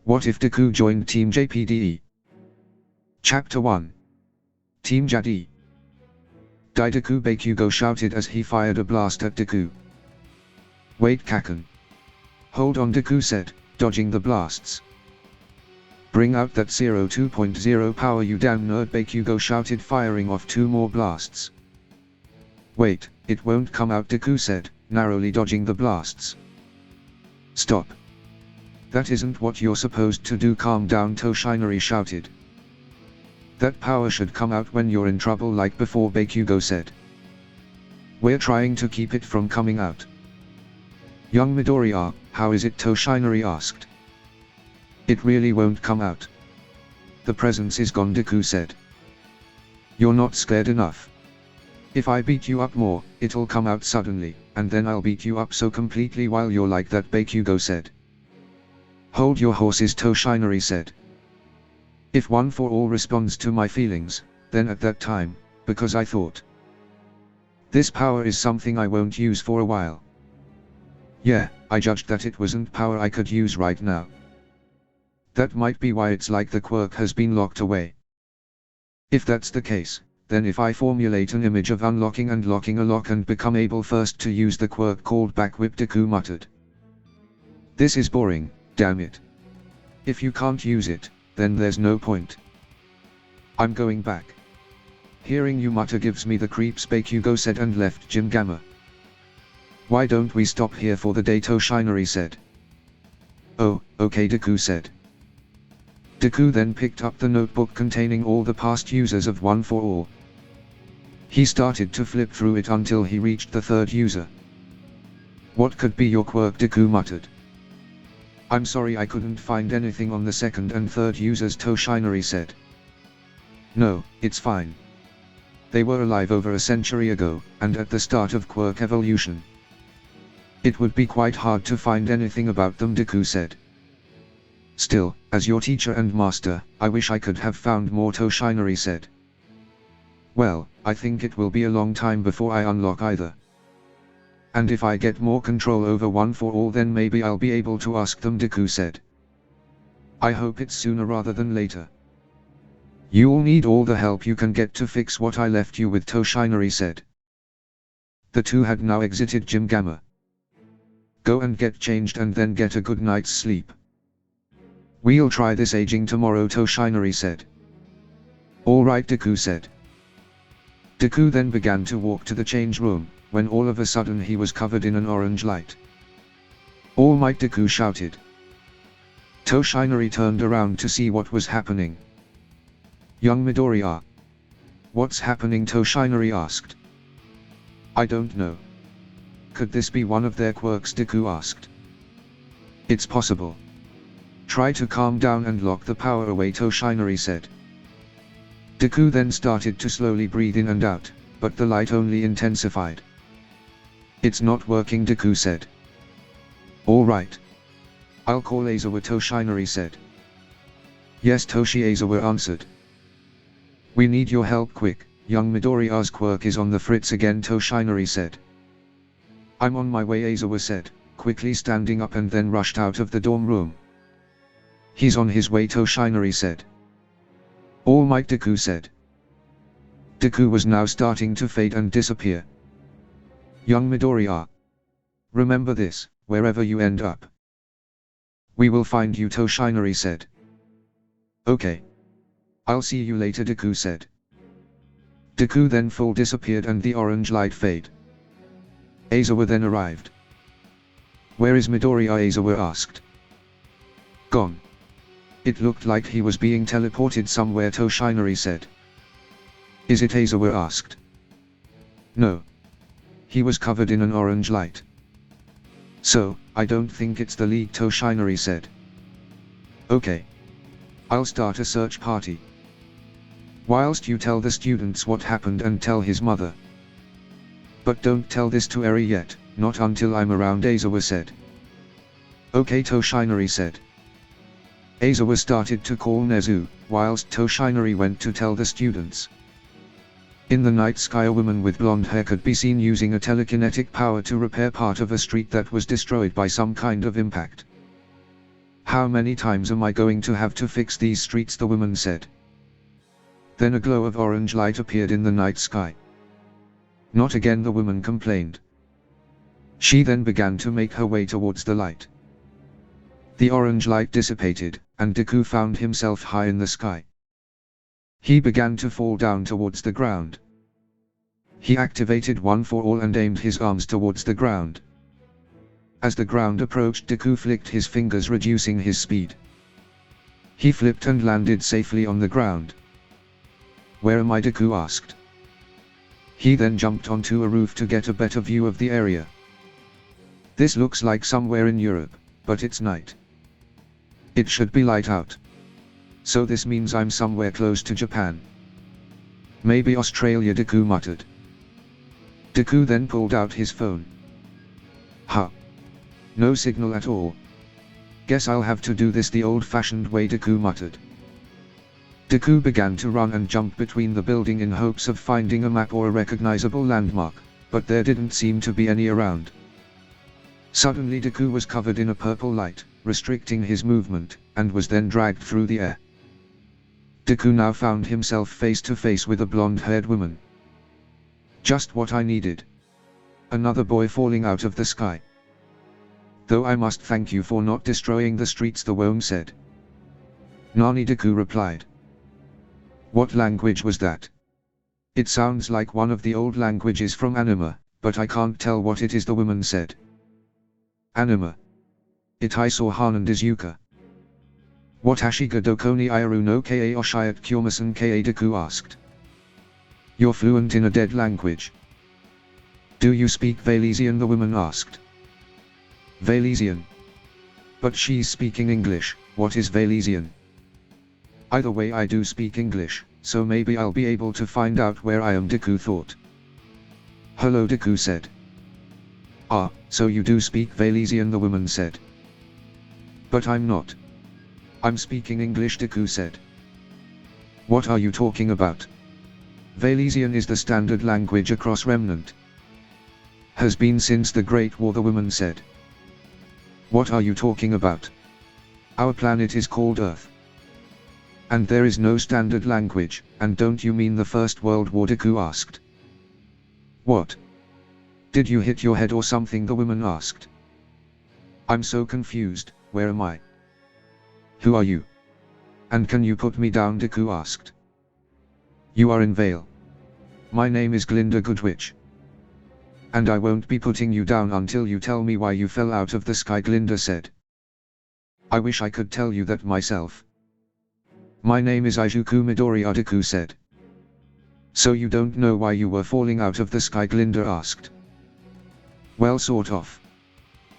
What if Deku joined Team JPDE? Chapter 1. Team JADDE. Deku Bakugo shouted as he fired a blast at Deku. Wait Kaken. Hold on, Deku said, dodging the blasts. Bring out that 2.0 power, you damn nerd, Bakugo shouted, firing off 2 more blasts. Wait, it won't come out, Deku said, narrowly dodging the blasts. Stop. That isn't what you're supposed to do, calm down, Toshinori shouted. That power should come out when you're in trouble like before, Bakugo said. We're trying to keep it from coming out. Young Midoriya, how is it, Toshinori asked. It really won't come out. The presence is gone, Deku said. You're not scared enough. If I beat you up more, it'll come out suddenly, and then I'll beat you up so completely while you're like that, Bakugo said. Hold your horses, Toshinori said. If One for All responds to my feelings, then at that time, because I thought this power is something I won't use for a while. Yeah, I judged that it wasn't power I could use right now. That might be why it's like the quirk has been locked away. If that's the case, then if I formulate an image of unlocking and locking a lock and become able first to use the quirk called Back Whip, Deku muttered. This is boring, damn it. If you can't use it, then there's no point. I'm going back. Hearing you mutter gives me the creeps, Bakugo said, and left Gym Gamma. Why don't we stop here for the day, Toshinori said. Oh, okay, Deku said. Deku then picked up the notebook containing all the past users of One for All. He started to flip through it until he reached the 3rd user. What could be your quirk, Deku muttered. I'm sorry, I couldn't find anything on the 2nd and 3rd users, Toshinori said. No, it's fine. They were alive over a century ago, and at the start of quirk evolution. It would be quite hard to find anything about them, Deku said. Still, as your teacher and master, I wish I could have found more, Toshinori said. Well, I think it will be a long time before I unlock either. And if I get more control over One for All, then maybe I'll be able to ask them, Deku said. I hope it's sooner rather than later. You'll need all the help you can get to fix what I left you with, Toshinori said. The two had now exited Gym Gamma. Go and get changed and then get a good night's sleep. We'll try this aging tomorrow, Toshinori said. Alright, Deku said. Deku then began to walk to the change room, when all of a sudden he was covered in an orange light. All Might, Deku shouted. Toshinori turned around to see what was happening. Young Midoriya. What's happening, Toshinori asked. I don't know. Could this be one of their quirks, Deku asked. It's possible. Try to calm down and lock the power away, Toshinori said. Deku then started to slowly breathe in and out, but the light only intensified. It's not working, Deku said. Alright. I'll call Aizawa, Toshinori said. Yes, Aizawa answered. We need your help quick, young Midoriya's quirk is on the fritz again, Toshinori said. I'm on my way, Aizawa said, quickly standing up, and then rushed out of the dorm room. He's on his way, Toshinori said. All Might, Deku said. Deku was now starting to fade and disappear. Young Midoriya. Remember this, wherever you end up. We will find you, Toshinori said. Okay. I'll see you later, Deku said. Deku then full disappeared and the orange light fade. Aizawa then arrived. Where is Midoriya? Aizawa asked. Gone. It looked like he was being teleported somewhere, Toshinori said. Is it? Aizawa asked. No. He was covered in an orange light. So, I don't think it's the League, Toshinori said. Okay. I'll start a search party. Whilst you tell the students what happened and tell his mother. But don't tell this to Eri yet, not until I'm around, Aizawa said. Okay, Toshinori said. Aizawa started to call Nezu, whilst Toshinori went to tell the students. In the night sky, a woman with blonde hair could be seen using a telekinetic power to repair part of a street that was destroyed by some kind of impact. How many times am I going to have to fix these streets, the woman said. Then a glow of orange light appeared in the night sky. Not again, the woman complained. She then began to make her way towards the light. The orange light dissipated, and Deku found himself high in the sky. He began to fall down towards the ground. He activated One for All and aimed his arms towards the ground. As the ground approached, Deku flicked his fingers, reducing his speed. He flipped and landed safely on the ground. Where am I? Deku asked. He then jumped onto a roof to get a better view of the area. This looks like somewhere in Europe, but it's night. It should be light out. So this means I'm somewhere close to Japan. Maybe Australia, Deku muttered. Deku then pulled out his phone. Huh. No signal at all. Guess I'll have to do this the old-fashioned way, Deku muttered. Deku began to run and jump between the building in hopes of finding a map or a recognizable landmark, but there didn't seem to be any around. Suddenly Deku was covered in a purple light, restricting his movement, and was then dragged through the air. Deku now found himself face to face with a blonde-haired woman. Just what I needed. Another boy falling out of the sky. Though I must thank you for not destroying the streets, the worm said. Nani, Deku replied. What language was that? It sounds like one of the old languages from anime, but I can't tell what it is, the woman said. Anime. It I saw Hanan Dizuka. What Ashiga Dokoni Iaru no Ka Oshayat Kyomasan Ka, Deku asked. You're fluent in a dead language. Do you speak Valesian, the woman asked. Valesian. But she's speaking English. What is Valesian? Either way, I do speak English, so maybe I'll be able to find out where I am, Deku thought. Hello, Deku said. Ah, so you do speak Valesian, the woman said. But I'm not. I'm speaking English, Deku said. What are you talking about? Valesian is the standard language across Remnant. Has been since the Great War, the woman said. What are you talking about? Our planet is called Earth. And there is no standard language, and don't you mean the First World War, Deku asked. What? Did you hit your head or something, the woman asked. I'm so confused, where am I? Who are you? And can you put me down, Deku asked. You are in Vale. My name is Glinda Goodwitch. And I won't be putting you down until you tell me why you fell out of the sky, Glinda said. I wish I could tell you that myself. My name is Izuku Midori, Deku said. So you don't know why you were falling out of the sky, Glinda asked. Well, sort of.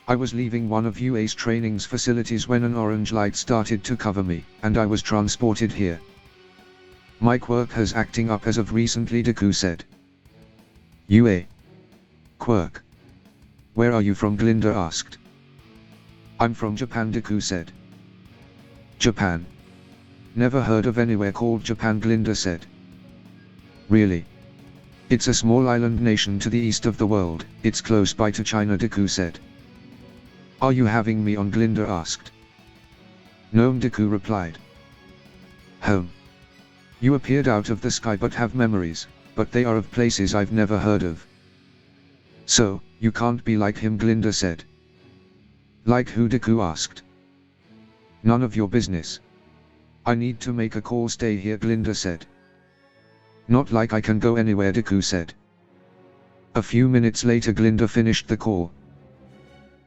I was leaving one of UA's training's facilities when an orange light started to cover me, and I was transported here. My quirk has acting up as of recently, Deku said. UA. Quirk. Where are you from, Glinda asked. I'm from Japan, Deku said. Japan. Never heard of anywhere called Japan, Glinda said. Really? It's a small island nation to the east of the world, it's close by to China, Deku said. Are you having me on, Glinda asked. No, Deku replied. Home. You appeared out of the sky but have memories, but they are of places I've never heard of. So, you can't be like him, Glinda said. Like who, Deku asked. None of your business. I need to make a call, stay here, Glinda said. Not like I can go anywhere, Deku said. A few minutes later Glinda finished the call.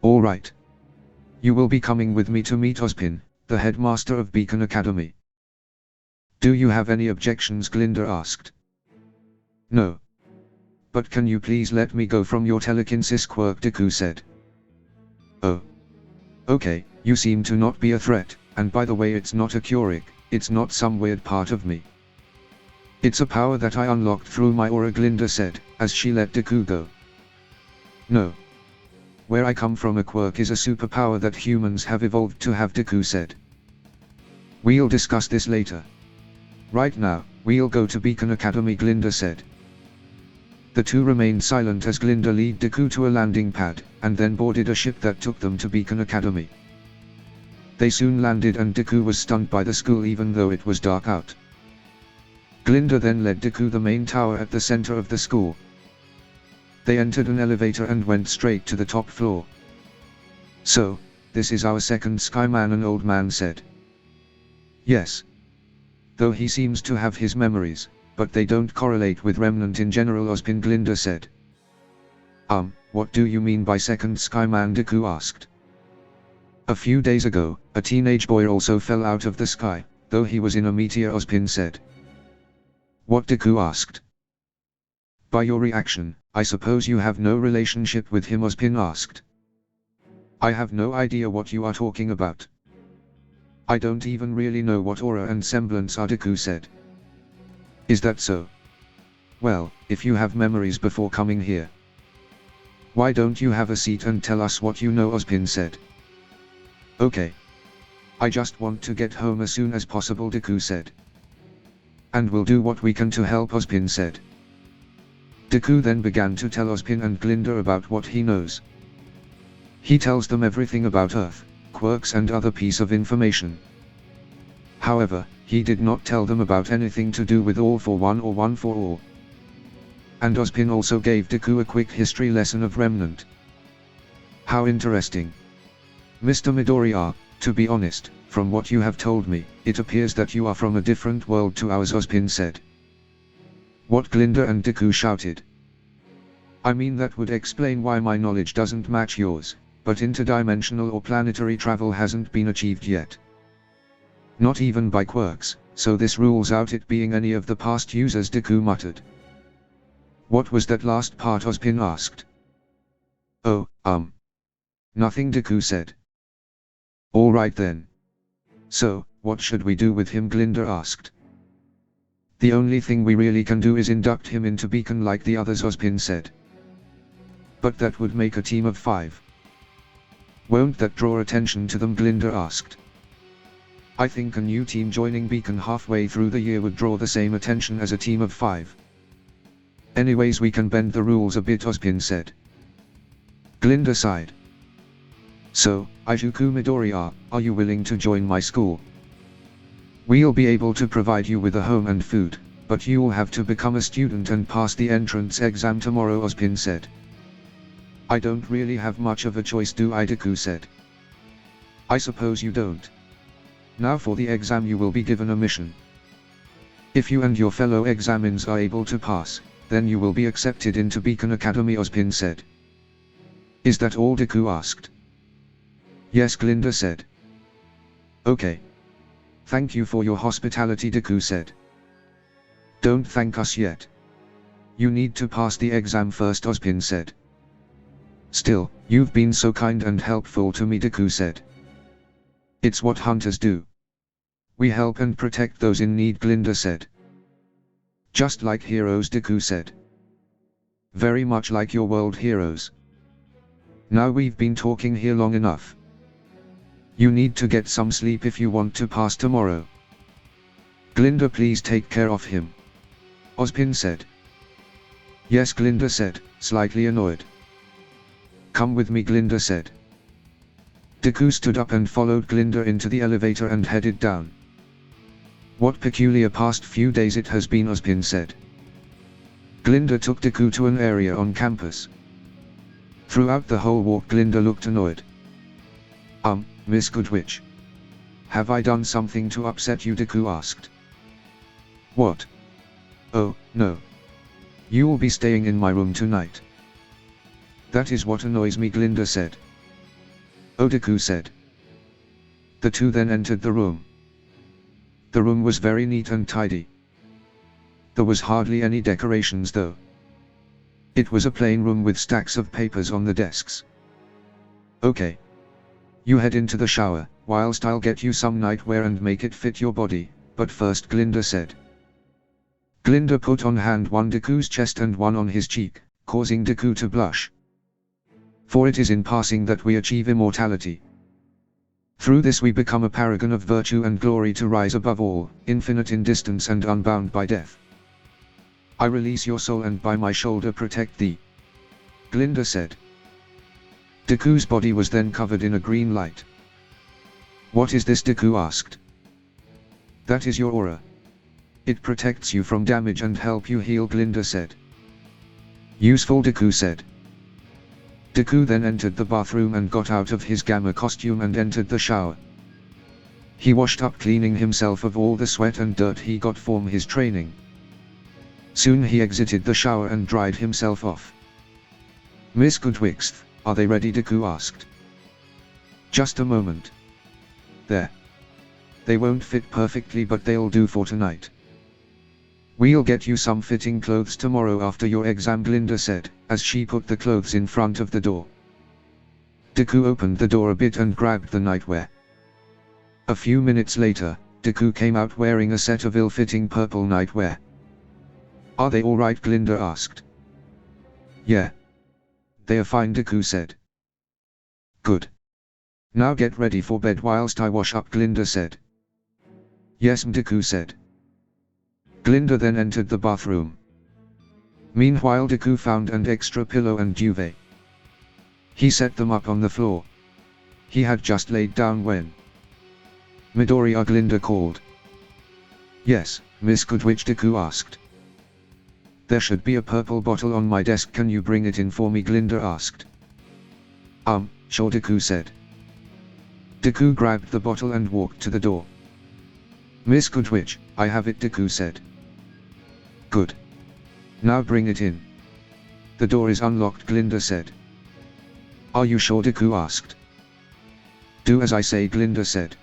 All right. You will be coming with me to meet Ozpin, the headmaster of Beacon Academy. Do you have any objections, Glinda asked. No. But can you please let me go from your telekinesis quirk, Deku said. Oh. Okay, you seem to not be a threat, and by the way, it's not a Kyoric, it's not some weird part of me. It's a power that I unlocked through my aura, Glinda said, as she let Deku go. No. Where I come from, a quirk is a superpower that humans have evolved to have, Deku said. We'll discuss this later. Right now, we'll go to Beacon Academy, Glinda said. The two remained silent as Glinda led Deku to a landing pad, and then boarded a ship that took them to Beacon Academy. They soon landed and Deku was stunned by the school even though it was dark out. Glinda then led Deku the main tower at the center of the school. They entered an elevator and went straight to the top floor. "So, this is our second Skyman," an old man said. "Yes. Though he seems to have his memories, but they don't correlate with Remnant in general," Ozpin, Glinda said. What do you mean by second Skyman?" Deku asked. "A few days ago, a teenage boy also fell out of the sky, though he was in a meteor," Ozpin said. "What?" Deku asked. "By your reaction, I suppose you have no relationship with him?" Ozpin asked. "I have no idea what you are talking about. I don't even really know what aura and semblance are," Deku said. "Is that so? Well, if you have memories before coming here, why don't you have a seat and tell us what you know?" Ozpin said. "Okay. I just want to get home as soon as possible," Deku said. "And we'll do what we can to help," Ozpin said. Deku then began to tell Ozpin and Glinda about what he knows. He tells them everything about Earth, quirks and other piece of information. However, he did not tell them about anything to do with All for One or One for All. And Ozpin also gave Deku a quick history lesson of Remnant. "How interesting. Mr. Midoriya, to be honest, from what you have told me, it appears that you are from a different world to ours," Ozpin said. "What?" Glinda and Deku shouted. "I mean that would explain why my knowledge doesn't match yours, but interdimensional or planetary travel hasn't been achieved yet. Not even by quirks, so this rules out it being any of the past users," Deku muttered. "What was that last part?" Ozpin asked. "Oh, nothing," Deku said. "Alright then. So, what should we do with him?" Glinda asked. "The only thing we really can do is induct him into Beacon like the others," Ozpin said. "But that would make a team of 5. Won't that draw attention to them?" Glinda asked. "I think a new team joining Beacon halfway through the year would draw the same attention as a team of 5. Anyways, we can bend the rules a bit," Ozpin said. Glinda sighed. "So, Izuku Midoriya, are you willing to join my school? We'll be able to provide you with a home and food, but you'll have to become a student and pass the entrance exam tomorrow," Ozpin said. "I don't really have much of a choice, do I?" Deku said. "I suppose you don't. Now for the exam you will be given a mission. If you and your fellow examines are able to pass, then you will be accepted into Beacon Academy," Ozpin said. "Is that all?" Deku asked. "Yes," Glinda said. "Okay. Thank you for your hospitality," Deku said. "Don't thank us yet. You need to pass the exam first," Ozpin said. "Still, you've been so kind and helpful to me," Deku said. "It's what hunters do. We help and protect those in need," Glinda said. "Just like heroes," Deku said. "Very much like your world heroes. Now we've been talking here long enough. You need to get some sleep if you want to pass tomorrow. Glinda, please take care of him," Ozpin said. "Yes," Glinda said, slightly annoyed. "Come with me," Glinda said. Deku stood up and followed Glinda into the elevator and headed down. "What peculiar past few days it has been," Ozpin said. Glinda took Deku to an area on campus. Throughout the whole walk Glinda looked annoyed. Miss Goodwitch. Have I done something to upset you?" Deku asked. "What? Oh, no. You'll be staying in my room tonight." "That is what annoys me," Glinda said. "Oh," Deku said. The two then entered the room. The room was very neat and tidy. There was hardly any decorations though. It was a plain room with stacks of papers on the desks. "Okay. You head into the shower, whilst I'll get you some nightwear and make it fit your body, but first," Glinda said. Glinda put on hand one Deku's chest and one on his cheek, causing Deku to blush. "For it is in passing that we achieve immortality. Through this we become a paragon of virtue and glory to rise above all, infinite in distance and unbound by death. I release your soul and by my shoulder protect thee," Glinda said. Deku's body was then covered in a green light. What is this? Deku asked. That is your aura. It protects you from damage and help you heal, Glinda said. Useful, Deku said. Deku then entered the bathroom and got out of his gamma costume and entered the shower. He washed up, cleaning himself of all the sweat and dirt he got from his training. Soon he exited the shower and dried himself off. Miss Goodwixth, are they ready? Deku asked. Just a moment. There. They won't fit perfectly, but they'll do for tonight. We'll get you some fitting clothes tomorrow after your exam, Glinda said, as she put the clothes in front of the door. Deku opened the door a bit and grabbed the nightwear. A few minutes later, Deku came out wearing a set of ill-fitting purple nightwear. Are they alright? Glinda asked. Yeah. They are fine, Deku said. Good. Now get ready for bed whilst I wash up, Glinda said. Yes, Deku said. Glinda then entered the bathroom. Meanwhile, Deku found an extra pillow and duvet. He set them up on the floor. He had just laid down when Midoriya, Glinda called. Yes, Miss Goodwitch, Deku asked. There should be a purple bottle on my desk, can you bring it in for me? Glinda asked. Sure, Deku said. Deku grabbed the bottle and walked to the door. Miss Goodwitch, I have it, Deku said. Good. Now bring it in. The door is unlocked, Glinda said. Are you sure? Deku asked. Do as I say, Glinda said.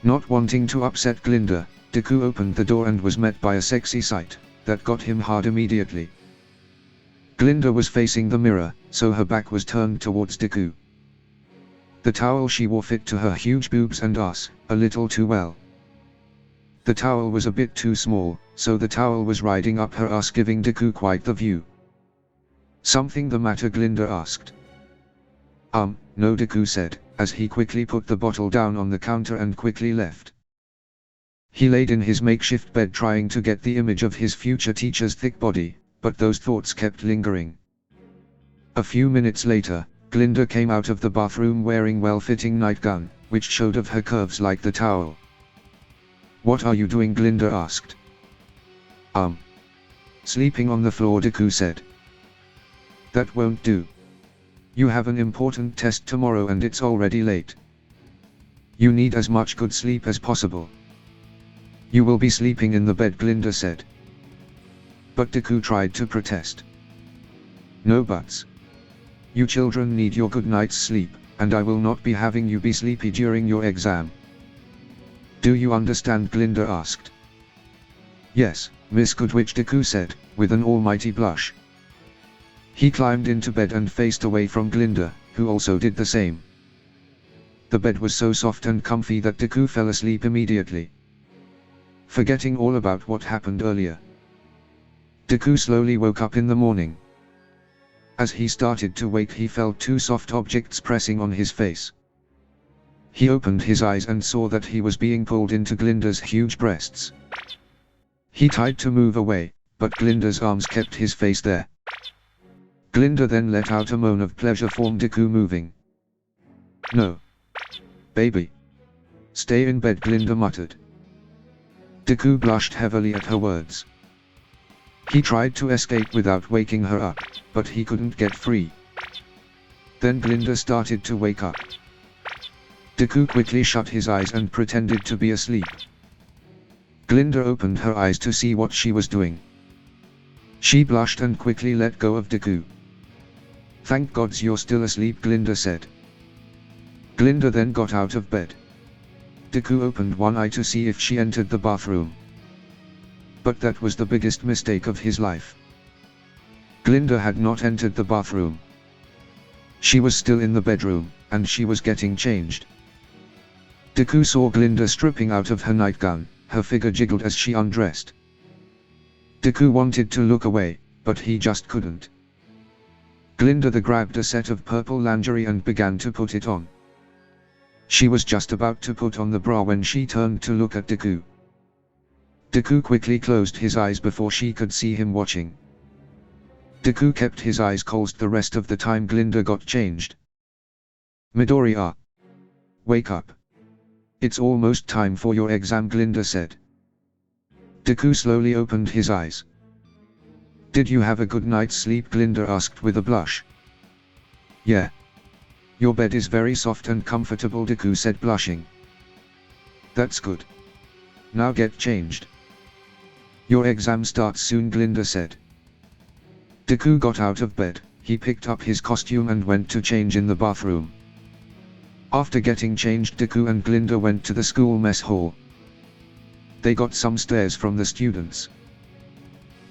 Not wanting to upset Glinda, Deku opened the door and was met by a sexy sight that got him hard immediately. Glinda was facing the mirror, so her back was turned towards Deku. The towel she wore fit to her huge boobs and ass a little too well. The towel was a bit too small, so the towel was riding up her ass, giving Deku quite the view. Something the matter? Glinda asked. No, Deku said, as he quickly put the bottle down on the counter and quickly left. He laid in his makeshift bed trying to get the image of his future teacher's thick body, but those thoughts kept lingering. A few minutes later, Glinda came out of the bathroom wearing well-fitting nightgown, which showed of her curves like the towel. What are you doing? Glinda asked. Sleeping on the floor, Deku said. That won't do. You have an important test tomorrow and it's already late. You need as much good sleep as possible. You will be sleeping in the bed, Glinda said. But Deku tried to protest. No buts. You children need your good night's sleep, and I will not be having you be sleepy during your exam. Do you understand? Glinda asked. Yes, Miss Goodwitch, Deku said, with an almighty blush. He climbed into bed and faced away from Glinda, who also did the same. The bed was so soft and comfy that Deku fell asleep immediately, forgetting all about what happened earlier. Deku slowly woke up in the morning. As he started to wake, he felt two soft objects pressing on his face. He opened his eyes and saw that he was being pulled into Glinda's huge breasts. He tried to move away, but Glinda's arms kept his face there. Glinda then let out a moan of pleasure from Deku moving. No. Baby. Stay in bed, Glinda muttered. Deku blushed heavily at her words. He tried to escape without waking her up, but he couldn't get free. Then Glinda started to wake up. Deku quickly shut his eyes and pretended to be asleep. Glinda opened her eyes to see what she was doing. She blushed and quickly let go of Deku. Thank gods you're still asleep, Glinda said. Glinda then got out of bed. Deku opened one eye to see if she entered the bathroom. But that was the biggest mistake of his life. Glinda had not entered the bathroom. She was still in the bedroom, and she was getting changed. Deku saw Glinda stripping out of her nightgown, her figure jiggled as she undressed. Deku wanted to look away, but he just couldn't. Glinda grabbed a set of purple lingerie and began to put it on. She was just about to put on the bra when she turned to look at Deku. Deku quickly closed his eyes before she could see him watching. Deku kept his eyes closed the rest of the time Glinda got changed. Midoriya. Wake up. It's almost time for your exam, Glinda said. Deku slowly opened his eyes. Did you have a good night's sleep? Glinda asked with a blush. Yeah. Your bed is very soft and comfortable, Deku said, blushing. That's good. Now get changed. Your exam starts soon, Glinda said. Deku got out of bed, he picked up his costume and went to change in the bathroom. After getting changed, Deku and Glinda went to the school mess hall. They got some stares from the students.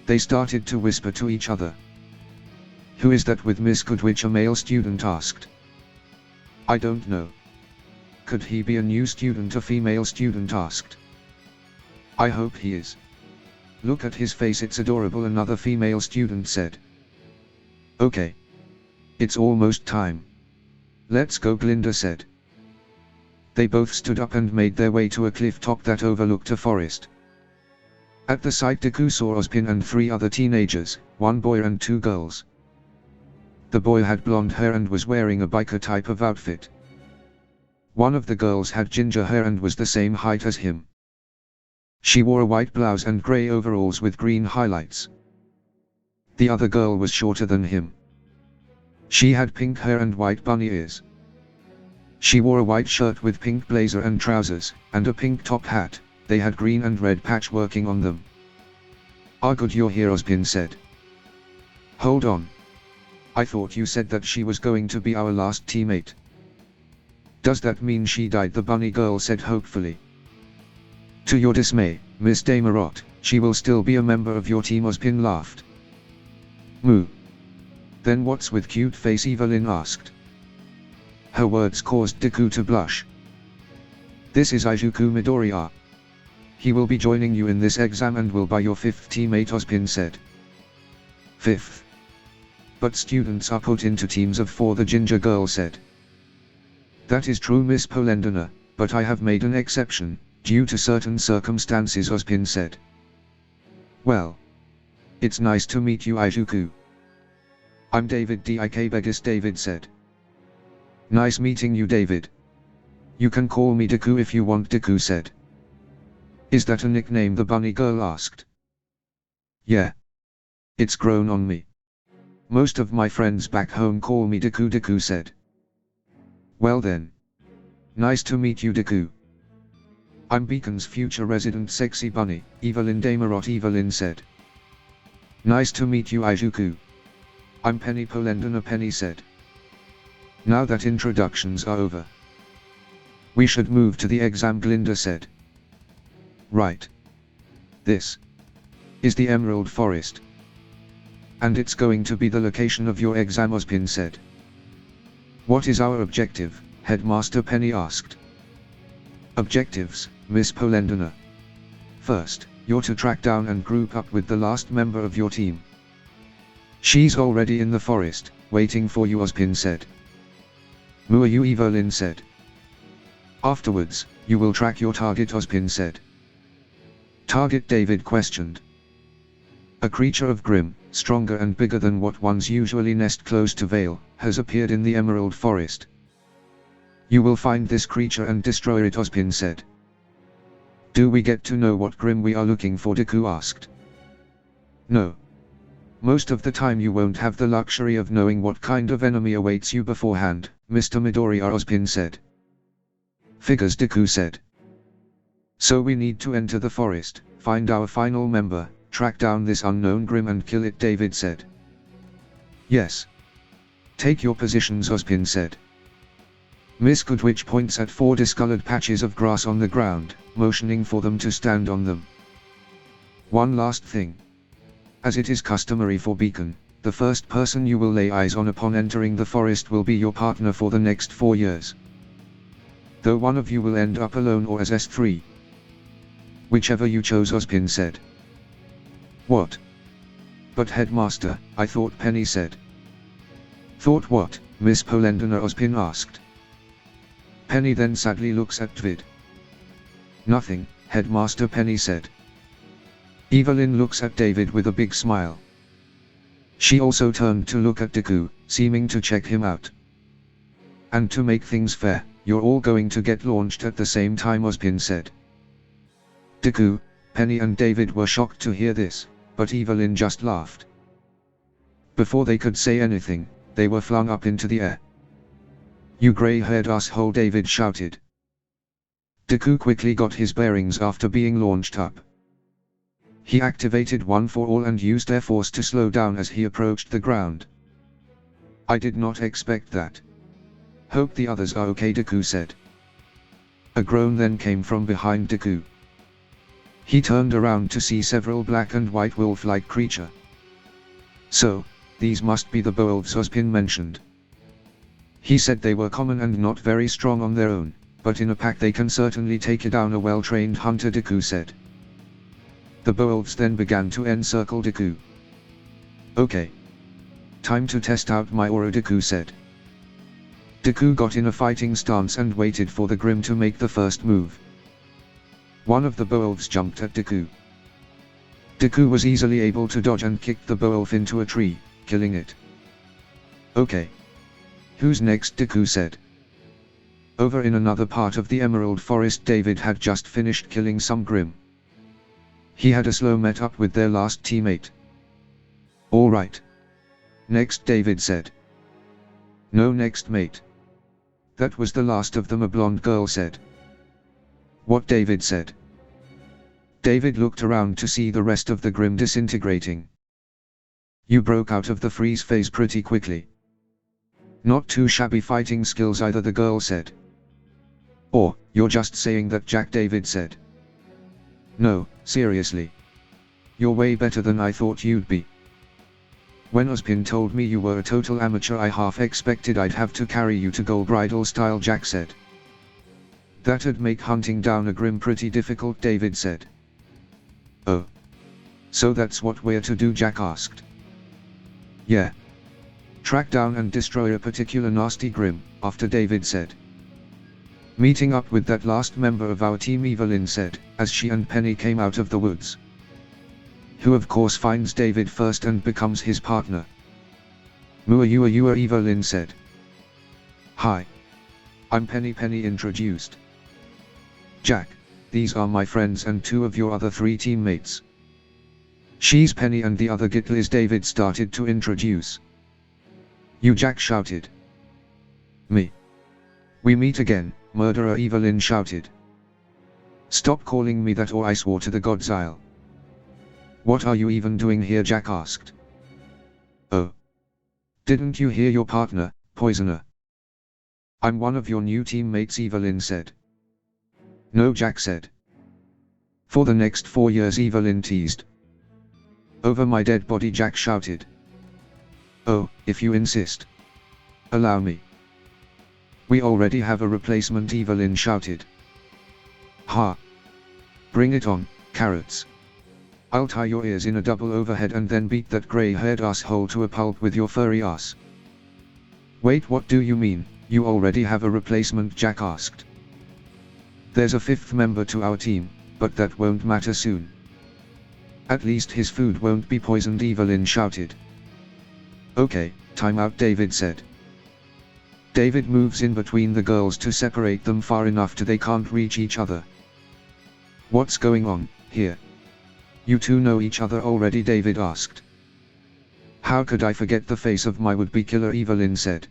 They started to whisper to each other. Who is that with Miss Goodwitch? A male student asked. I don't know. Could he be a new student? A female student asked. I hope he is. Look at his face, it's adorable, another female student said. Okay. It's almost time. Let's go, Glinda said. They both stood up and made their way to a cliff top that overlooked a forest. At the sight, Deku saw Ozpin and 3 other teenagers, 1 boy and 2 girls. The boy had blonde hair and was wearing a biker type of outfit. One of the girls had ginger hair and was the same height as him. She wore a white blouse and grey overalls with green highlights. The other girl was shorter than him. She had pink hair and white bunny ears. She wore a white shirt with pink blazer and trousers, and a pink top hat. They had green and red patchworking on them. Ah, good you're here, Ozpin said. Hold on. I thought you said that she was going to be our last teammate. Does that mean she died? The bunny girl said hopefully. To your dismay, Miss Damarot, she will still be a member of your team, Ozpin laughed. Moo. Then what's with cute face? Evelyn asked. Her words caused Deku to blush. This is Izuku Midoriya. He will be joining you in this exam and will be your 5th teammate, Ozpin said. 5th. But students are put into teams of 4, the ginger girl said. That is true, Miss Polendina, but I have made an exception, due to certain circumstances, Ozpin said. Well. It's nice to meet you, Izuku. I'm David Dik Begis, David said. Nice meeting you, David. You can call me Deku if you want, Deku said. Is that a nickname? The bunny girl asked. Yeah. It's grown on me. Most of my friends back home call me Deku, Deku said. Well then. Nice to meet you, Deku. I'm Beacon's future resident sexy bunny, Evelyn Damarot, Evelyn said. Nice to meet you, Izuku. I'm Penny Polendina, Penny said. Now that introductions are over, we should move to the exam, Glinda said. Right. This is the Emerald Forest. And it's going to be the location of your exam, Ozpin said. What is our objective? Headmaster Penny asked. Objectives, Miss Polendina. First, you're to track down and group up with the last member of your team. She's already in the forest, waiting for you, Ozpin said. Moo, are you? Evelyn said. Afterwards, you will track your target, Ozpin said. Target? David questioned. A creature of grim, stronger and bigger than what ones usually nest close to Vale, has appeared in the Emerald Forest. You will find this creature and destroy it, Ozpin said. Do we get to know what grim we are looking for? Deku asked. No. Most of the time you won't have the luxury of knowing what kind of enemy awaits you beforehand, Mr. Midoriya, Ozpin said. Figures, Deku said. So we need to enter the forest, find our final member, track down this unknown grim and kill it, David said. Yes. Take your positions, Ozpin said. Miss Goodwitch points at 4 discolored patches of grass on the ground, motioning for them to stand on them. One last thing. As it is customary for Beacon, the first person you will lay eyes on upon entering the forest will be your partner for the next 4 years. Though one of you will end up alone or as S3. Whichever you chose, Ozpin said. What? But Headmaster, I thought, Penny said. Thought what, Miss Polendina? Ozpin asked. Penny then sadly looks at David. Nothing, Headmaster, Penny said. Evelyn looks at David with a big smile. She also turned to look at Deku, seeming to check him out. And to make things fair, you're all going to get launched at the same time, Ozpin said. Deku, Penny and David were shocked to hear this, but Evelyn just laughed. Before they could say anything, they were flung up into the air. You grey-haired asshole, David shouted. Deku quickly got his bearings after being launched up. He activated One for All and used Air Force to slow down as he approached the ground. I did not expect that. Hope the others are okay, Deku said. A groan then came from behind Deku. He turned around to see several black and white wolf-like creatures. So, these must be the Beowulfs Ozpin mentioned. He said they were common and not very strong on their own, but in a pack they can certainly take down a well-trained hunter, Deku said. The Beowulfs then began to encircle Deku. Okay. Time to test out my aura, Deku said. Deku got in a fighting stance and waited for the Grim to make the first move. One of the Beowulfs jumped at Deku. Deku was easily able to dodge and kicked the Beowulf into a tree, killing it. Okay. Who's next, Deku said. Over in another part of the Emerald Forest, David had just finished killing some Grim. He had a slow met-up with their last teammate. All right. Next, David said. No next, mate. That was the last of them, a blonde girl said. What, David said. David looked around to see the rest of the Grim disintegrating. You broke out of the freeze phase pretty quickly. Not too shabby fighting skills either, the girl said. Or, you're just saying that, Jack, David said. No, seriously. You're way better than I thought you'd be. When Ozpin told me you were a total amateur, I half expected I'd have to carry you to gold bridal style, Jack said. That'd make hunting down a Grim pretty difficult, David said. Oh. So that's what we're to do, Jack asked. Yeah. Track down and destroy a particular nasty Grim, after David said. Meeting up with that last member of our team, Evelyn said, as she and Penny came out of the woods. Who of course finds David first and becomes his partner. Mua Yua, Evelyn said. Hi. I'm Penny, Penny introduced. Jack, these are my friends and two of your other three teammates. She's Penny and the other Gitliz, David started to introduce. You, Jack shouted. Me. We meet again, murderer, Evelyn shouted. Stop calling me that or I swore to the gods I'll. What are you even doing here, Jack asked. Oh. Didn't you hear your partner, Poisoner? I'm one of your new teammates, Evelyn said. No, Jack said. For the next 4 years, Evelyn teased. Over my dead body, Jack shouted. Oh, if you insist. Allow me. We already have a replacement, Evelyn shouted. Ha. Bring it on, carrots. I'll tie your ears in a double overhead and then beat that grey-haired asshole to a pulp with your furry ass. Wait, what do you mean, you already have a replacement, Jack asked. There's a 5th member to our team, but that won't matter soon. At least his food won't be poisoned, Evelyn shouted. Okay, time out, David said. David moves in between the girls to separate them far enough to they can't reach each other. What's going on here? You two know each other already, David asked. How could I forget the face of my would-be killer, Evelyn said.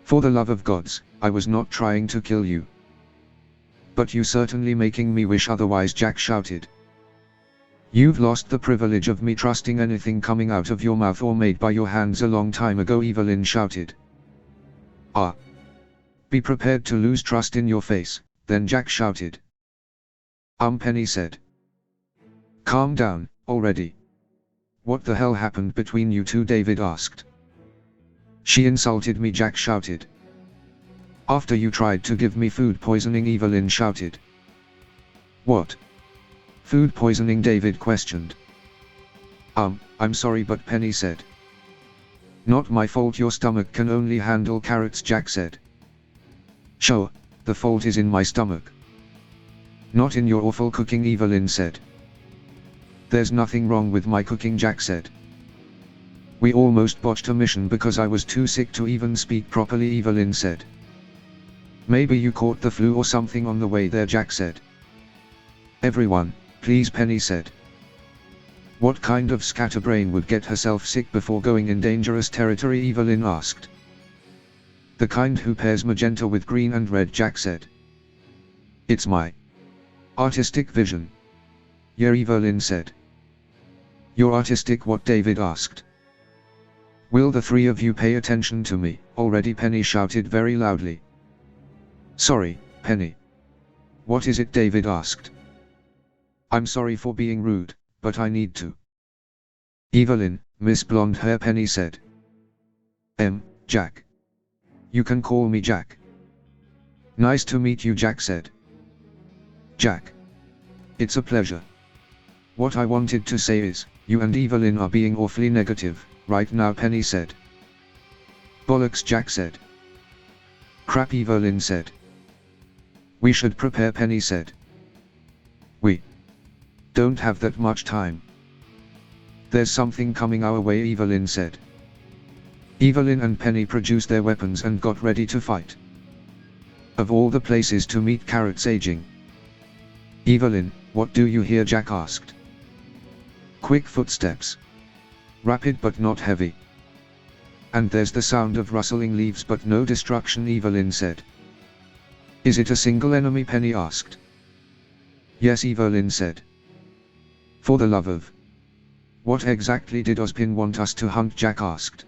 For the love of gods, I was not trying to kill you. But you certainly making me wish otherwise, Jack shouted. You've lost the privilege of me trusting anything coming out of your mouth or made by your hands a long time ago, Evelyn shouted. Ah. Be prepared to lose trust in your face, then Jack shouted. Penny said. Calm down, already. What the hell happened between you two, David asked. She insulted me, Jack shouted. After you tried to give me food poisoning, Evelyn shouted. What? Food poisoning, David questioned. I'm sorry, but Penny said. Not my fault, your stomach can only handle carrots, Jack said. Sure, the fault is in my stomach. Not in your awful cooking, Evelyn said. There's nothing wrong with my cooking, Jack said. We almost botched a mission because I was too sick to even speak properly, Evelyn said. Maybe you caught the flu or something on the way there, Jack said. Everyone, please, Penny said. What kind of scatterbrain would get herself sick before going in dangerous territory, Evelyn asked. The kind who pairs magenta with green and red, Jack said. It's my artistic vision. Yeah, Evelyn said. Your artistic what? David asked. Will the three of you pay attention to me already? Penny shouted very loudly. Sorry, Penny. What is it? David asked. I'm sorry for being rude, but I need to. Evelyn, Miss Blonde Hair, Penny said. Jack. You can call me Jack. Nice to meet you, Jack said. Jack. It's a pleasure. What I wanted to say is, you and Evelyn are being awfully negative right now, Penny said. Bollocks, Jack said. Crap, Evelyn said. We should prepare, Penny said. We don't have that much time. There's something coming our way, Evelyn said. Evelyn and Penny produced their weapons and got ready to fight. Of all the places to meet Carrot's aging. Evelyn, what do you hear? Jack asked. Quick footsteps. Rapid but not heavy. And there's the sound of rustling leaves but no destruction, Evelyn said. Is it a single enemy? Penny asked. Yes, Evelyn said. For the love of... What exactly did Ozpin want us to hunt? Jack asked.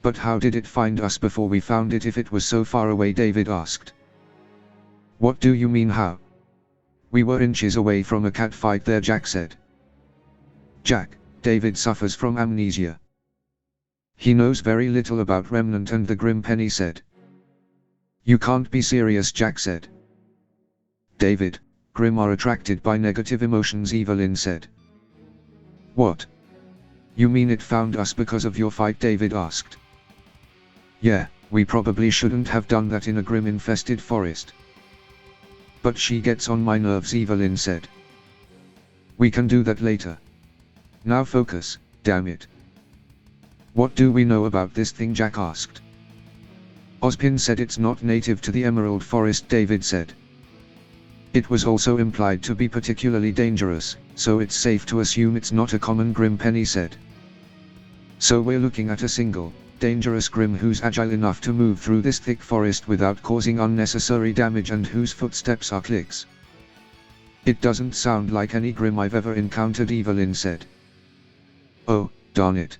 But how did it find us before we found it if it was so far away? David asked. What do you mean how? We were inches away from a cat fight there, Jack said. Jack, David suffers from amnesia. He knows very little about Remnant and the Grim, Penny said. You can't be serious, Jack said. David, Grim are attracted by negative emotions, Evelyn said. What? You mean it found us because of your fight? David asked. Yeah, we probably shouldn't have done that in a Grim-infested forest. But she gets on my nerves, Evelyn said. We can do that later. Now focus, damn it. What do we know about this thing? Jack asked. Ozpin said it's not native to the Emerald Forest, David said. It was also implied to be particularly dangerous, so it's safe to assume it's not a common Grim, Penny said. So we're looking at a single, dangerous Grim who's agile enough to move through this thick forest without causing unnecessary damage and whose footsteps are clicks. It doesn't sound like any Grim I've ever encountered, Evelyn said. Oh, darn it.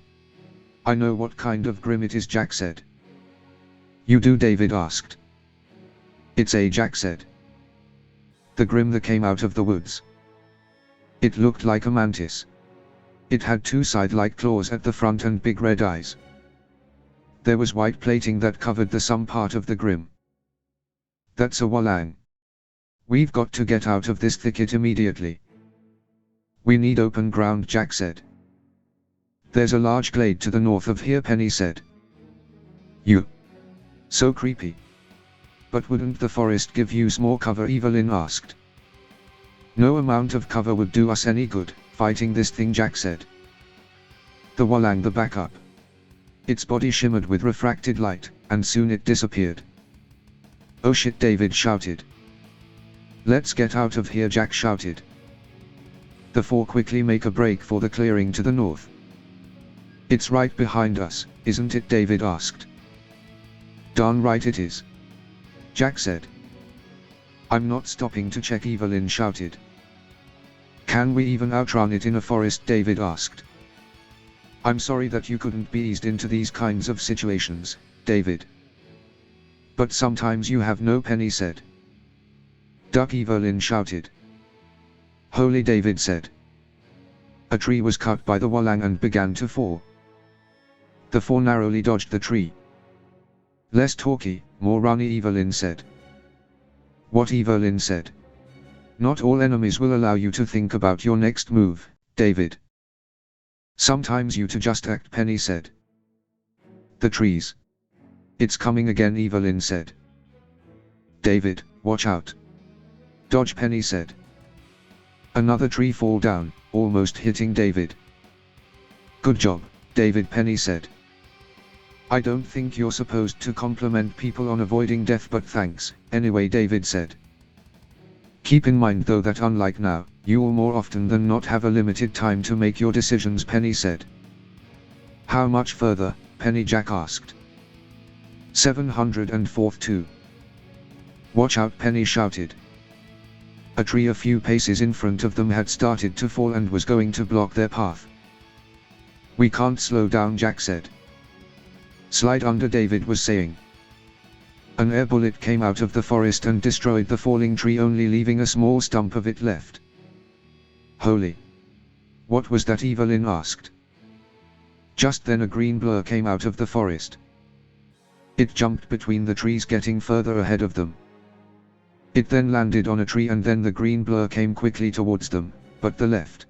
I know what kind of Grim it is, Jack said. You do? David asked. It's a Jack said. The Grim that came out of the woods. It looked like a mantis. It had two scythe-like claws at the front and big red eyes. There was white plating that covered the some part of the Grim. That's a Walang. We've got to get out of this thicket immediately. We need open ground, Jack said. There's a large glade to the north of here, Penny said. You. So creepy. But wouldn't the forest give you more cover? Evelyn asked. No amount of cover would do us any good, fighting this thing, Jack said. The Walang the back up. Its body shimmered with refracted light, and soon it disappeared. Oh shit, David shouted. Let's get out of here, Jack shouted. The four quickly make a break for the clearing to the north. It's right behind us, isn't it? David asked. Darn right it is. Jack said. I'm not stopping to check, Evelyn shouted. Can we even outrun it in a forest? David asked. I'm sorry that you couldn't be eased into these kinds of situations, David. But sometimes you have no, Penny said. Duck, Evelyn shouted. Holy, David said. A tree was cut by the Walang and began to fall. The four narrowly dodged the tree. Less talky, more runny, Evelyn said. What? Evelyn said. Not all enemies will allow you to think about your next move, David. Sometimes you to just act, Penny said. The trees. It's coming again, Evelyn said. David, watch out. Dodge, Penny said. Another tree fall down, almost hitting David. Good job, David, Penny said. I don't think you're supposed to compliment people on avoiding death, but thanks, anyway, David said. Keep in mind though that unlike now, you'll more often than not have a limited time to make your decisions, Penny said. How much further? Penny Jack asked. 704th too. Watch out, Penny shouted. A tree a few paces in front of them had started to fall and was going to block their path. We can't slow down, Jack said. Slide under, David was saying. An air bullet came out of the forest and destroyed the falling tree, only leaving a small stump of it left. Holy! What was that? Evelyn asked. Just then a green blur came out of the forest. It jumped between the trees, getting further ahead of them. It then landed on a tree, and then the green blur came quickly towards them, but the left.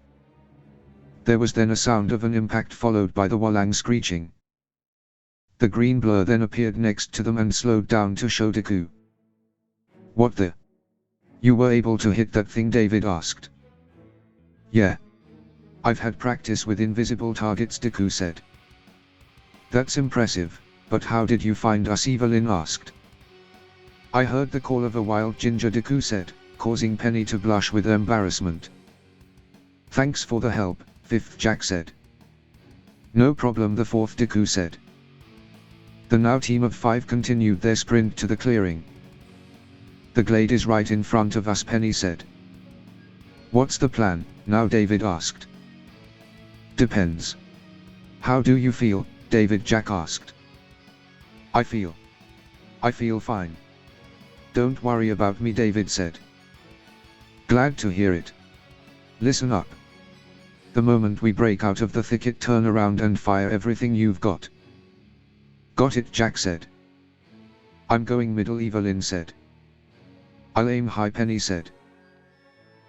There was then a sound of an impact followed by the Walang screeching. The green blur then appeared next to them and slowed down to show Deku. What the? You were able to hit that thing? David asked. Yeah. I've had practice with invisible targets, Deku said. That's impressive, but how did you find us? Evelyn asked. I heard the call of a wild ginger, Deku said, causing Penny to blush with embarrassment. Thanks for the help, Fifth, Jack said. No problem, the fourth, Deku said. The now team of 5 continued their sprint to the clearing. The glade is right in front of us, Penny said. What's the plan now? David asked. Depends. How do you feel, David? Jack asked. I feel fine. Don't worry about me, David said. Glad to hear it. Listen up. The moment we break out of the thicket, turn around and fire everything you've got. Got it, Jack said. I'm going middle, Evelyn said. I'll aim high, Penny said.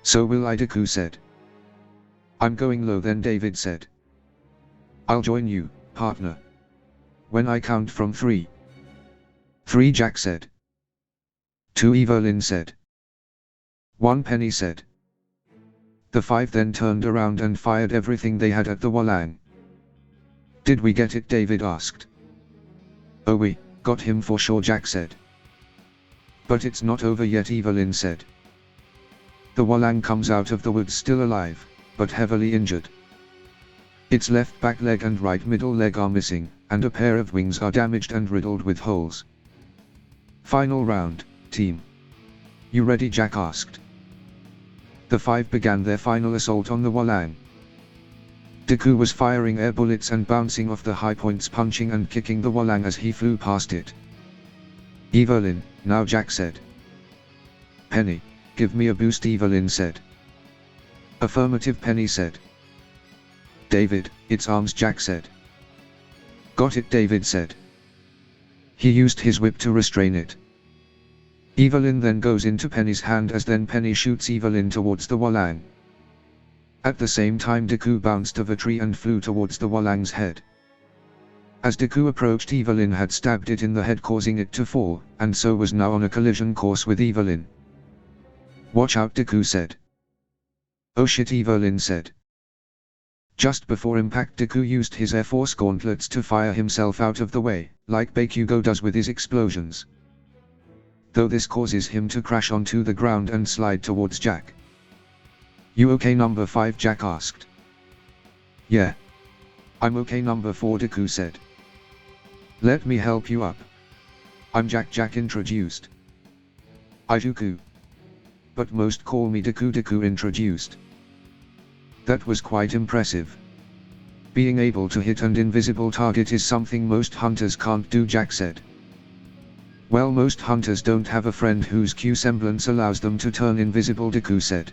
So will I, Deku said. I'm going low then, David said. I'll join you, partner. When I count from 3. 3, Jack said. 2, Evelyn said. 1, Penny said. The 5 then turned around and fired everything they had at the Walang. Did we get it? David asked. Oh, we got him for sure, Jack said. But it's not over yet, Evelyn said. The Walang comes out of the woods still alive, but heavily injured. Its left back leg and right middle leg are missing, and a pair of wings are damaged and riddled with holes. Final round, team. You ready? Jack asked. The 5 began their final assault on the Walang. Deku was firing air bullets and bouncing off the high points, punching and kicking the Walang as he flew past it. Evelyn, now, Jack said. Penny, give me a boost, Evelyn said. Affirmative, Penny said. David, its arms, Jack said. Got it, David said. He used his whip to restrain it. Evelyn then goes into Penny's hand as then Penny shoots Evelyn towards the Walang. At the same time Deku bounced off a tree and flew towards the Walang's head. As Deku approached, Evelyn had stabbed it in the head, causing it to fall, and so was now on a collision course with Evelyn. Watch out, Deku said. Oh shit, Evelyn said. Just before impact, Deku used his Air Force gauntlets to fire himself out of the way, like Bakugo does with his explosions. Though this causes him to crash onto the ground and slide towards Jack. You okay, number 5? Jack asked. Yeah. I'm okay, number 4, Deku said. Let me help you up. I'm Jack, Jack introduced. I'm Deku. But most call me Deku, Deku introduced. That was quite impressive. Being able to hit an invisible target is something most hunters can't do, Jack said. Well, most hunters don't have a friend whose Q semblance allows them to turn invisible, Deku said.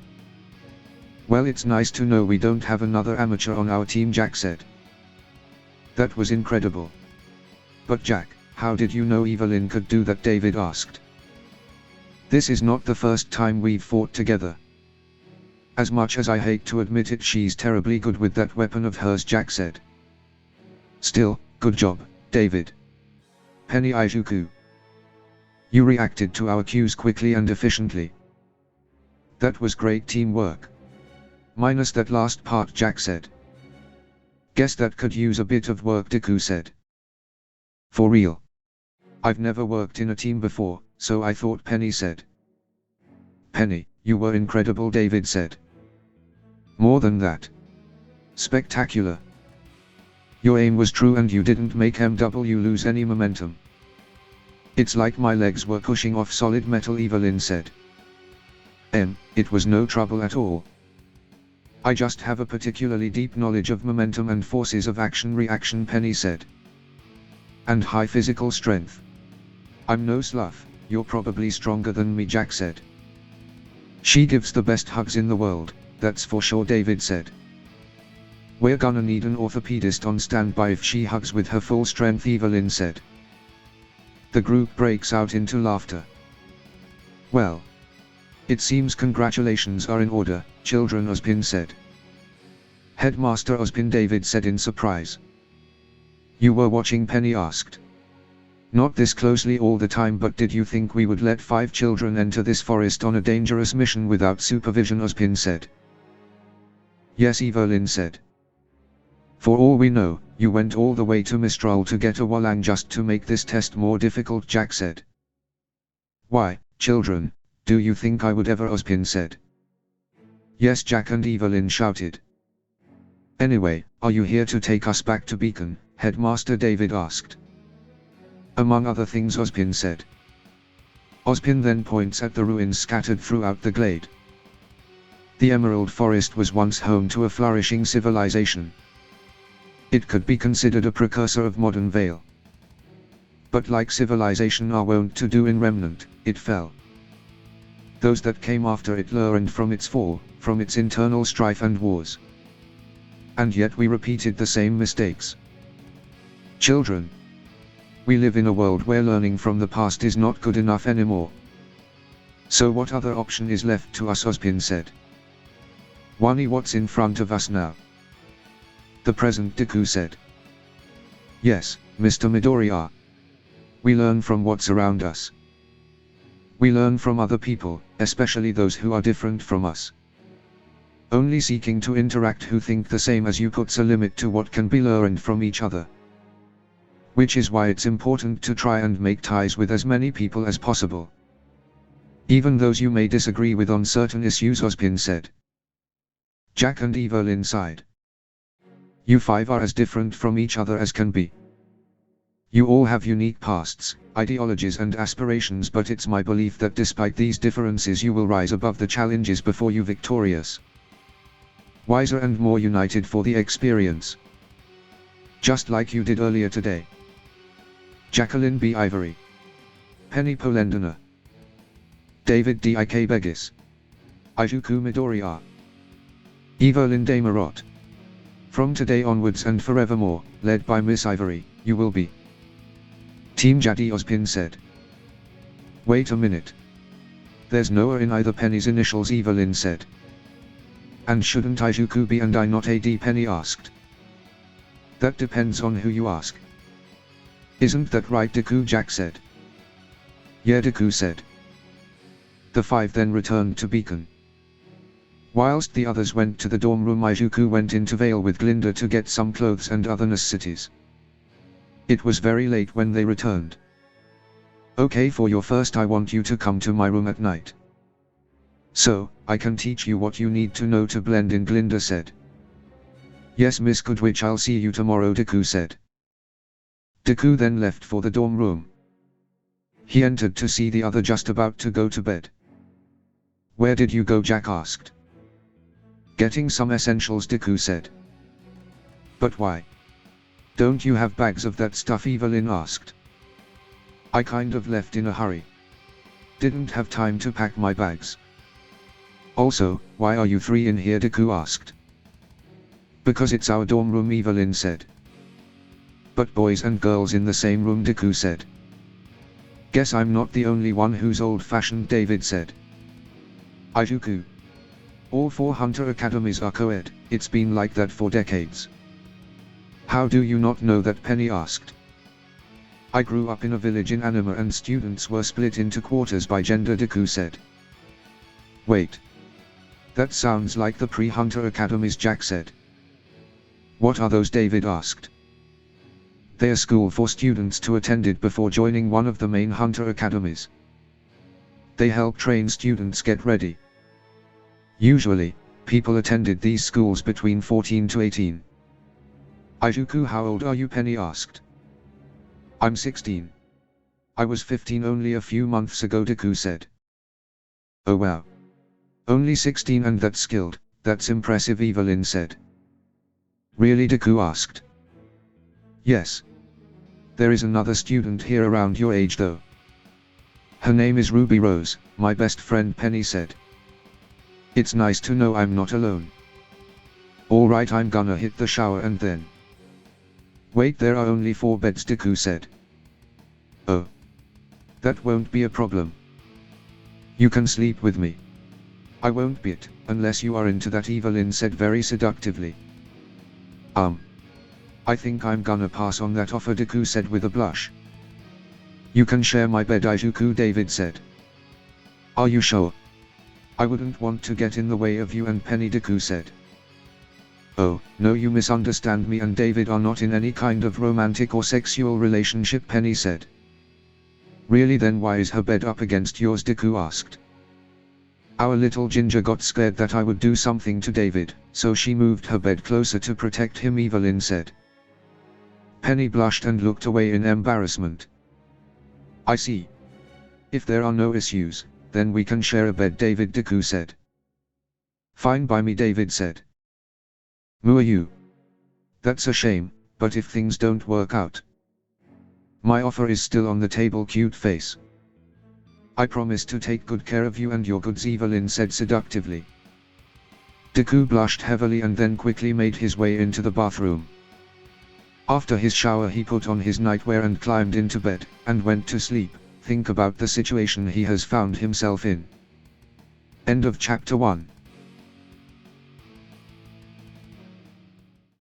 Well, it's nice to know we don't have another amateur on our team, Jack said. That was incredible. But Jack, how did you know Evelyn could do that? David asked. This is not the first time we've fought together. As much as I hate to admit it, she's terribly good with that weapon of hers, Jack said. Still, good job, David. Penny Ijuku. You reacted to our cues quickly and efficiently. That was great teamwork. Minus that last part, Jack said. Guess that could use a bit of work, Deku said. For real. I've never worked in a team before, so I thought, Penny said. Penny, you were incredible, David said. More than that. Spectacular. Your aim was true and you didn't make MW lose any momentum. It's like my legs were pushing off solid metal, Evelyn said. It was no trouble at all. I just have a particularly deep knowledge of momentum and forces of action-reaction, Penny said. And high physical strength. I'm no slough, you're probably stronger than me, Jack said. She gives the best hugs in the world, that's for sure, David said. We're gonna need an orthopedist on standby if she hugs with her full strength, Evelyn said. The group breaks out into laughter. Well. It seems congratulations are in order, children, Ozpin said. Headmaster Ozpin, David said in surprise. You were watching, Penny asked. Not this closely all the time, but did you think we would let 5 children enter this forest on a dangerous mission without supervision, Ozpin said. Yes, Evelyn said. For all we know, you went all the way to Mistral to get a Walang just to make this test more difficult, Jack said. Why, children, do you think I would ever, Ozpin said. Yes, Jack and Evelyn shouted. Anyway, are you here to take us back to Beacon? Headmaster David asked. Among other things, Ozpin said. Ozpin then points at the ruins scattered throughout the glade. The Emerald Forest was once home to a flourishing civilization. It could be considered a precursor of modern Vale. But like civilization are wont to do in Remnant, it fell. Those that came after it learned from its fall, from its internal strife and wars. And yet we repeated the same mistakes. Children. We live in a world where learning from the past is not good enough anymore. So what other option is left to us, Ozpin said. Wani, what's in front of us now? The present, Deku said. Yes, Mr. Midoriya. We learn from what's around us. We learn from other people, especially those who are different from us. Only seeking to interact who think the same as you puts a limit to what can be learned from each other. Which is why it's important to try and make ties with as many people as possible. Even those you may disagree with on certain issues, Ozpin said. Jack and Evelyn sighed. You 5 are as different from each other as can be. You all have unique pasts, ideologies and aspirations, but it's my belief that despite these differences you will rise above the challenges before you victorious. Wiser and more united for the experience. Just like you did earlier today. Jacqueline B. Ivory. Penny Polendina. David Dik Begis. Ijuku Midoriya. Evelyn Damarot. From today onwards and forevermore, led by Miss Ivory, you will be Team JADDE, Ozpin said. Wait a minute. There's no A in either Penny's initials, Evelyn said. And shouldn't Ijuku be and I not AD, Penny asked. That depends on who you ask. Isn't that right, Deku? Jack said. Yeah, Deku said. The 5 then returned to Beacon. Whilst the others went to the dorm room, Ijuku went into Vale with Glinda to get some clothes and other necessities. It was very late when they returned. Okay, for your first I want you to come to my room at night. So, I can teach you what you need to know to blend in, Glinda said. Yes, Miss Goodwitch, I'll see you tomorrow, Deku said. Deku then left for the dorm room. He entered to see the other just about to go to bed. Where did you go? Jack asked. Getting some essentials, Deku said. But why? Don't you have bags of that stuff? Evelyn asked. I kind of left in a hurry. Didn't have time to pack my bags. Also, why are you 3 in here? Deku asked. Because it's our dorm room, Evelyn said. But boys and girls in the same room, Deku said. Guess I'm not the only one who's old-fashioned, David said. Ijuku. All 4 Hunter Academies are co-ed, it's been like that for decades. How do you not know that? Penny asked. I grew up in a village in Anima and students were split into quarters by gender, Deku said. Wait. That sounds like the pre-Hunter Academies, Jack said. What are those? David asked. They are school for students to attend it before joining one of the main hunter academies. They help train students get ready. Usually, people attended these schools between 14 to 18. Izuku, how old are you? Penny asked. I'm 16. I was 15 only a few months ago, Deku said. Oh wow. Only 16 and that skilled, that's impressive, Evelyn said. Really? Deku asked. Yes. There is another student here around your age though. Her name is Ruby Rose, my best friend, Penny said. It's nice to know I'm not alone. Alright, I'm gonna hit the shower and then. Wait, there are only 4 beds, Deku said. Oh. That won't be a problem. You can sleep with me. I won't be it, unless you are into that, Evelyn said very seductively. I think I'm gonna pass on that offer, Deku said with a blush. You can share my bed, Izuku, David said. Are you sure? I wouldn't want to get in the way of you and Penny, Deku said. Oh, no, you misunderstand. Me and David are not in any kind of romantic or sexual relationship, Penny said. Really? Then why is her bed up against yours? Deku asked. Our little ginger got scared that I would do something to David, so she moved her bed closer to protect him, Evelyn said. Penny blushed and looked away in embarrassment. I see. If there are no issues, then we can share a bed, David, Deku said. Fine by me, David said. Moo, are you? That's a shame, but if things don't work out. My offer is still on the table, cute face. I promise to take good care of you and your goods, Evelyn said seductively. Deku blushed heavily and then quickly made his way into the bathroom. After his shower he put on his nightwear and climbed into bed, and went to sleep. Think about the situation he has found himself in. End of chapter 1.